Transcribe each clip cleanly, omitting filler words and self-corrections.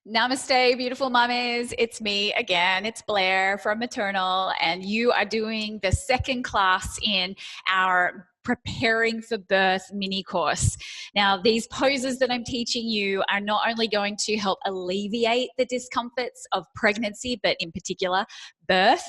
Namaste, beautiful mummies. It's me again. It's Blair from Maternal, and you are doing the second class in our Preparing for Birth mini course. Now, these poses that I'm teaching you are not only going to help alleviate the discomforts of pregnancy, but in particular, birth.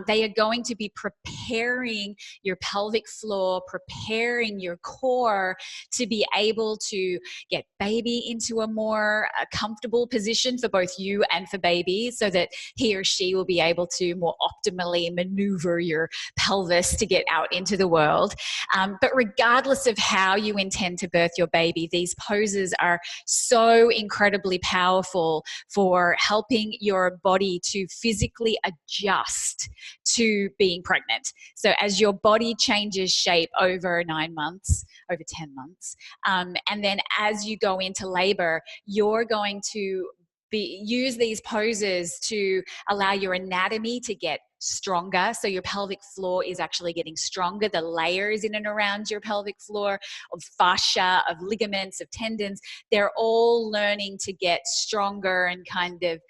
They are going to be preparing your pelvic floor, preparing your core to be able to get baby into a more comfortable position for both you and for baby, so that he or she will be able to more optimally maneuver your pelvis to get out into the world. But regardless of how you intend to birth your baby, these poses are so incredibly powerful for helping your body to physically adjust to being pregnant. So as your body changes shape over 9 months, over 10 months, and then as you go into labor, you're going to use these poses to allow your anatomy to get stronger. So your pelvic floor is actually getting stronger. The layers in and around your pelvic floor of fascia, of ligaments, of tendons, they're all learning to get stronger and kind of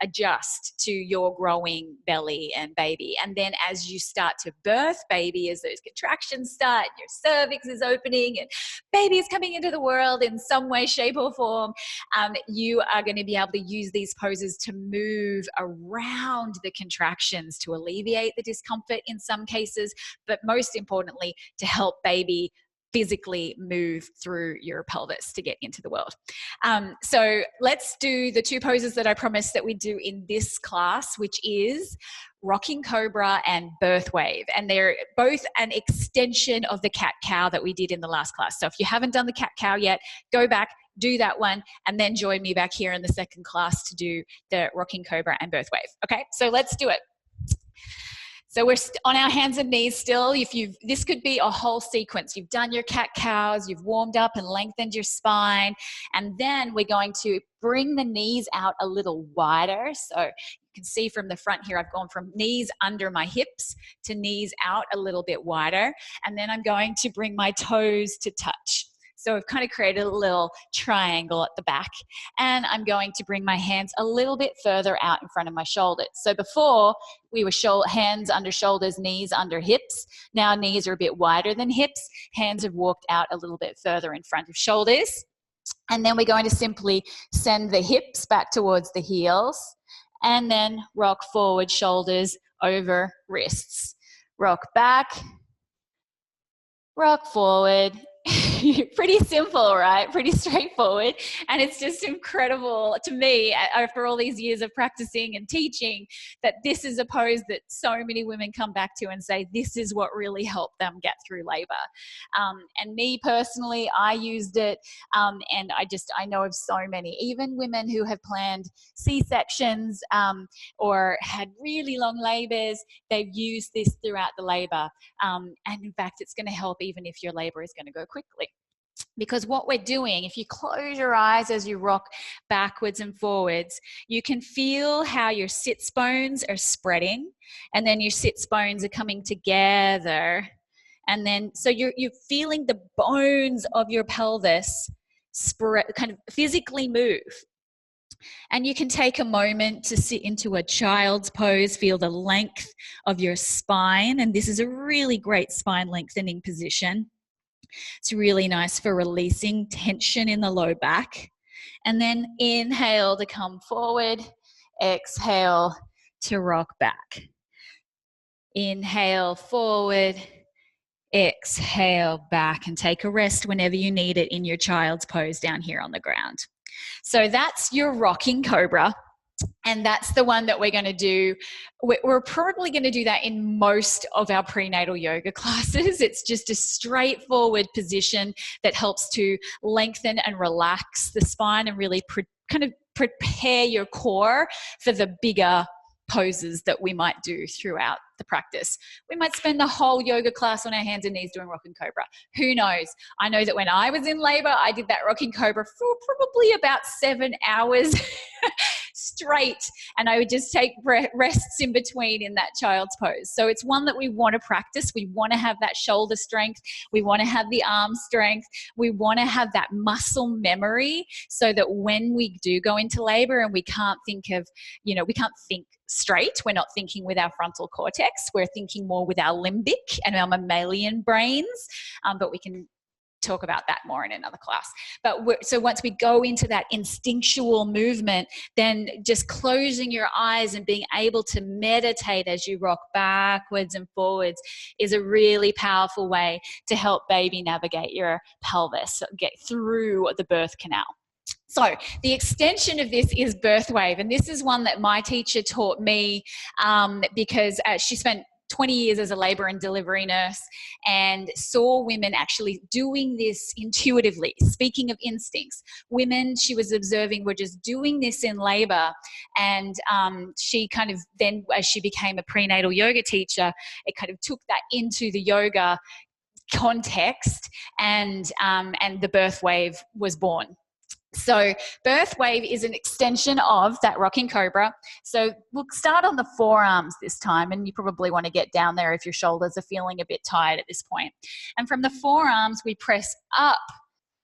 adjust to your growing belly and baby. And then as you start to birth baby, as those contractions start, your cervix is opening and baby is coming into the world in some way, shape or form, you are going to be able to use these poses to move around the contractions, to alleviate the discomfort in some cases, but most importantly, to help baby physically move through your pelvis to get into the world. So let's do the two poses that I promised that we do in this class, which is rocking cobra and birth wave. And they're both an extension of the cat-cow that we did in the last class. So if you haven't done the cat-cow yet, go back, do that one, and then join me back here in the second class to do the rocking cobra and birth wave. Okay, so let's do it. So we're on our hands and knees still. This could be a whole sequence. You've done your cat-cows, you've warmed up and lengthened your spine, and then we're going to bring the knees out a little wider. So you can see from the front here, I've gone from knees under my hips to knees out a little bit wider, and then I'm going to bring my toes to touch. So I've kind of created a little triangle at the back, and I'm going to bring my hands a little bit further out in front of my shoulders. So before we were hands under shoulders, knees under hips. Now knees are a bit wider than hips. Hands have walked out a little bit further in front of shoulders. And then we're going to simply send the hips back towards the heels, and then rock forward, shoulders over wrists. Rock back, rock forward. Pretty simple, right? Pretty straightforward. And it's just incredible to me, after all these years of practicing and teaching, that this is a pose that so many women come back to and say, this is what really helped them get through labor. And me personally, I used it, and I know of so many, even women who have planned C-sections or had really long labors, they've used this throughout the labor. And in fact, it's going to help even if your labor is going to go quickly. Because what we're doing, if you close your eyes as you rock backwards and forwards, you can feel how your sits bones are spreading, and then your sits bones are coming together. And then, so you're feeling the bones of your pelvis kind of physically move. And you can take a moment to sit into a child's pose, feel the length of your spine. And this is a really great spine lengthening position. It's really nice for releasing tension in the low back. And then inhale to come forward, exhale to rock back. Inhale forward, exhale back, and take a rest whenever you need it in your child's pose down here on the ground. So that's your rocking cobra. And that's the one that we're going to do. We're probably going to do that in most of our prenatal yoga classes. It's just a straightforward position that helps to lengthen and relax the spine and really kind of prepare your core for the bigger poses that we might do throughout the practice. We might spend the whole yoga class on our hands and knees doing rocking cobra. Who knows? I know that when I was in labor, I did that rocking cobra for probably about 7 hours straight, and I would just take rests in between in that child's pose. So it's one that we want to practice. We want to have that shoulder strength. We want to have the arm strength. We want to have that muscle memory so that when we do go into labor and we can't think of, we can't think straight. We're not thinking with our frontal cortex. We're thinking more with our limbic and our mammalian brains, but we can talk about that more in another class. But so once we go into that instinctual movement, then just closing your eyes and being able to meditate as you rock backwards and forwards is a really powerful way to help baby navigate your pelvis, get through the birth canal. So the extension of this is birth wave, and this is one that my teacher taught me because she spent 20 years as a labour and delivery nurse and saw women actually doing this intuitively. Speaking of instincts, women she was observing were just doing this in labour, and she kind of then, as she became a prenatal yoga teacher, it kind of took that into the yoga context, and the birth wave was born. So birth wave is an extension of that rocking cobra. So we'll start on the forearms this time, and you probably want to get down there if your shoulders are feeling a bit tired at this point. And from the forearms, we press up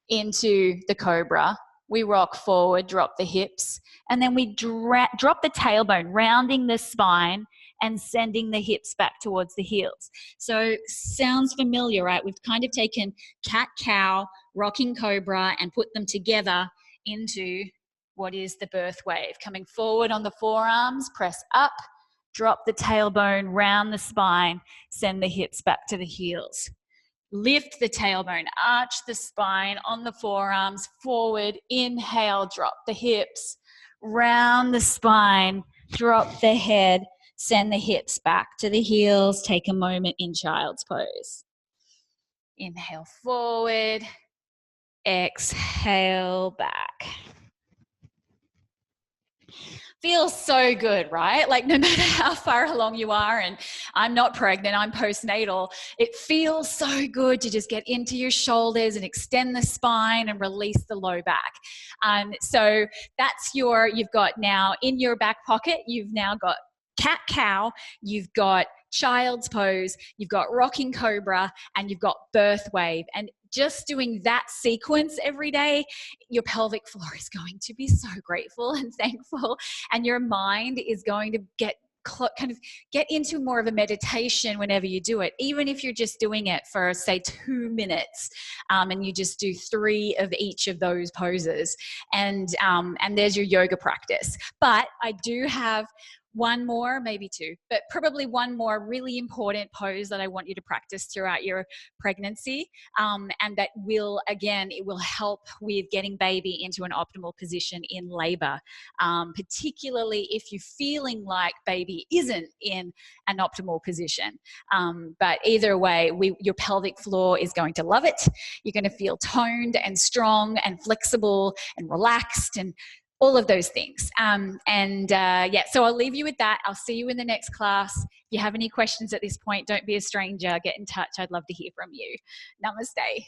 into the cobra. We rock forward, drop the hips, and then we drop the tailbone, rounding the spine and sending the hips back towards the heels. So sounds familiar, right? We've kind of taken cat-cow, rocking cobra, and put them together into what is the birth wave. Coming forward on the forearms, press up, drop the tailbone, round the spine, send the hips back to the heels. Lift the tailbone, arch the spine on the forearms, forward, inhale, drop the hips, round the spine, drop the head, send the hips back to the heels. Take a moment in child's pose. Inhale forward, exhale back. Feels so good, right? Like no matter how far along you are, and I'm not pregnant, I'm postnatal, it feels so good to just get into your shoulders and extend the spine and release the low back. So that's you've got now in your back pocket, you've now got cat-cow, you've got child's pose, you've got rocking cobra, and you've got birth wave. And just doing that sequence every day, your pelvic floor is going to be so grateful and thankful, and your mind is going to get into more of a meditation whenever you do it, even if you're just doing it for, say, 2 minutes, and you just do 3 of each of those poses, and there's your yoga practice. But I do have one more, maybe 2, but probably one more really important pose that I want you to practice throughout your pregnancy, and that will, again, it will help with getting baby into an optimal position in labor, particularly if you're feeling like baby isn't in an optimal position. But either way, your pelvic floor is going to love it. You're going to feel toned and strong and flexible and relaxed and all of those things. So I'll leave you with that. I'll see you in the next class. If you have any questions at this point, don't be a stranger. Get in touch. I'd love to hear from you. Namaste.